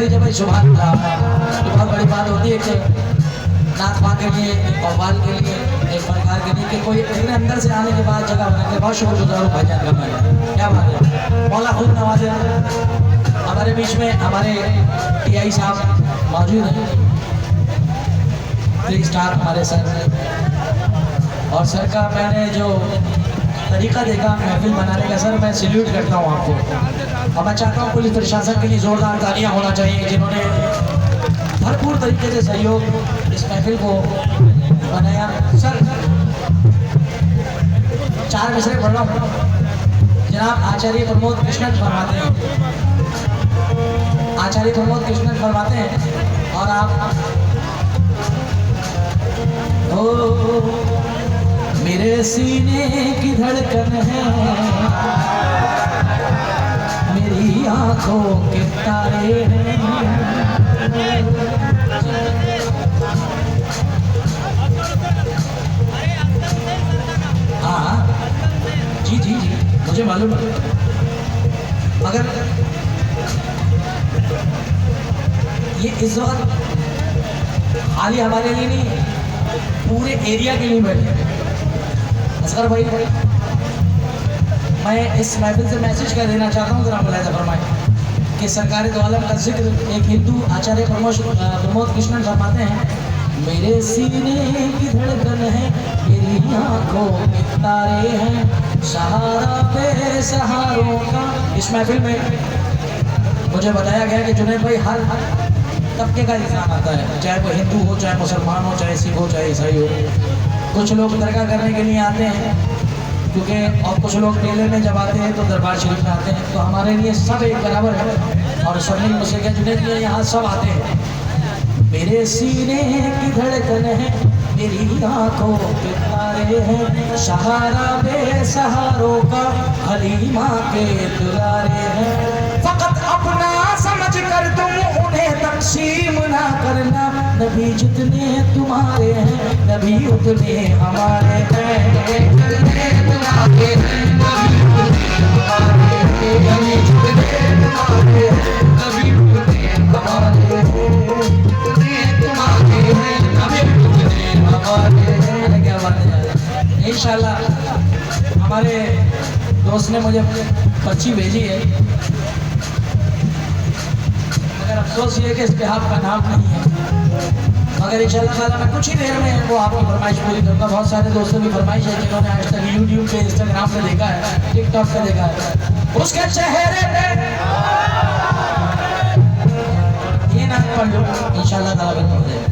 दीजिए भाई। सुभान अल्लाह। तो बहुत बड़ी बात होती है कि नाथ माँ के लिए, कव्वाल के लिए, एक प्रकार के लिए कि कोई इतने अंदर से आने के बाद जगह बना के बहुत शुक्रगुजार हूँ भाईजान का मैं। क्या बात है, मौला खूब नवाजे। हमारे बीच में हमारे टीआई साहब मौजूद हैं, 3 स्टार हमारे सर। और सर का मैंने जो तरीका देखा महफिल बनाने का, सर मैं सैल्यूट करता हूँ आपको। और मैं चाहता हूँ पुलिस प्रशासन के लिए जोरदार तालियां होना चाहिए, जिन्होंने भरपूर तरीके से सहयोग इस महफिल को बनाया। सर 4 मिसरे पढ़ रहा हूँ। जनाब आचार्य प्रमोद कृष्णन फरमाते हैं, आचार्य प्रमोद कृष्णन फरमाते हैं, और आप ओ मेरे सीने की धड़कन है, मेरी आंखों के तारे हैं। हाँ जी जी जी, मुझे मालूम है। मगर ये इस वक्त खाली हमारे लिए नहीं, पूरे एरिया के लिए बैठे। असगर भाई, मैं इस महफिल से मैसेज कर देना चाहता हूँ, जरा मुलाहिजा फरमाएं कि सरकार दो आलम का जिक्र एक हिंदू आचार्य प्रमोद कृष्णन फरमाते हैं, मेरे सीने की धड़कन है, मेरी आंखों के तारे हैं, सहारा पे सहारों का। इस महफिल में मुझे बताया गया कि जुनैद भाई हर तबके का इंसान आता है, चाहे वो हिंदू हो, चाहे मुसलमान हो, चाहे सिख हो, चाहे ईसाई हो। कुछ लोग दरगाह करने के लिए आते हैं क्योंकि, और कुछ लोग मेले में जब आते हैं तो दरबार शरीफ में आते हैं। तो हमारे लिए सब एक बराबर है, और सुनने मुझसे क्या जुनैद लिए यहाँ सब आते हैं। मेरे सीने की धड़कन है, मेरी आंखों के तारे हैं, सहारा बेसहारों का हलीमा के दुलारे हैं। फकत अपना समझ कर तुम उन्हें तकसीम ना करना, नबी जितने तुम्हारे हैं, नबी उतने हमारे हैं। जितने तुम्हारे हैं, नबी उतने हमारे हैं। नबी जितने तुम्हारे हैं, नबी उतने हमारे हैं। क्या बात है। इंशाल्लाह हमारे दोस्त ने मुझे पर्ची भेजी है, मगर अफसोस ये कि इस पे आपका नाम नहीं है। मगर इंशाल्लाह ताला मैं कुछ ही देर में वो आपकी फरमाइश पूरी करूँगा। बहुत सारे दोस्तों की फरमाइश है जिन्होंने आज तक यूट्यूब पे, इंस्टाग्राम पे देखा है, टिकटॉक पे देखा है, उसके चेहरे पे ये ना पढ़ लो, इंशाल्लाह ताला बिल्कुल हो जाएगा।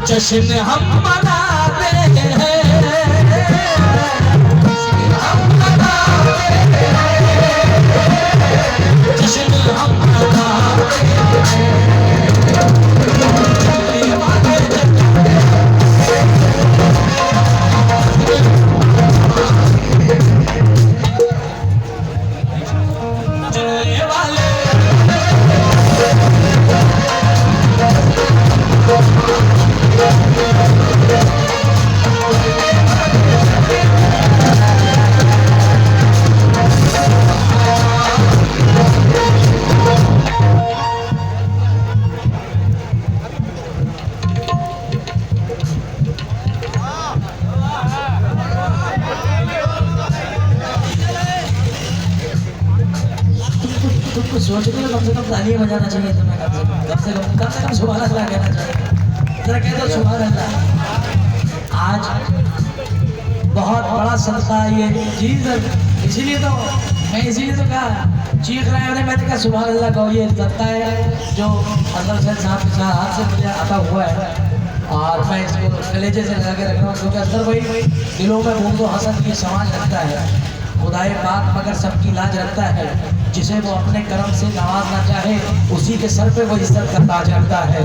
जश्न हम मनाते हैं, हम मनाते हैं, जश्न हम मनाते हैं। सोचते हो कम से कम तालियां बजाना चाहिए तुम्हें, कम से कम सुभान अल्लाह कहना चाहिए। जरा कह दो सुभान अल्लाह। आज बहुत बड़ा सदका ये जी सर, इसीलिए तो कहा चीख रहे हैं। मैंने कहा सुभान अल्लाह कहो, ये सदका है जो अजहर सैयद साहब के हाथ से मुझे आता हुआ है, और मैं इसको कलेजे से लगा के रख रहा हूँ, क्योंकि अजहर भाई दिलों में बूंद हसन की समाज रखता है। खुदाए पाक मगर सबकी लाज रखता है, जिसे वो अपने कर्म से नवाजना चाहे, उसी के सर पे वो इज्जत का ताज रखता है।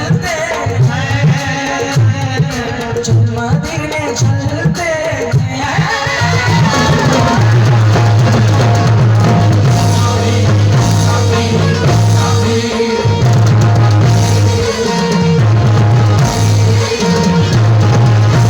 चलते हैं, चल मदीने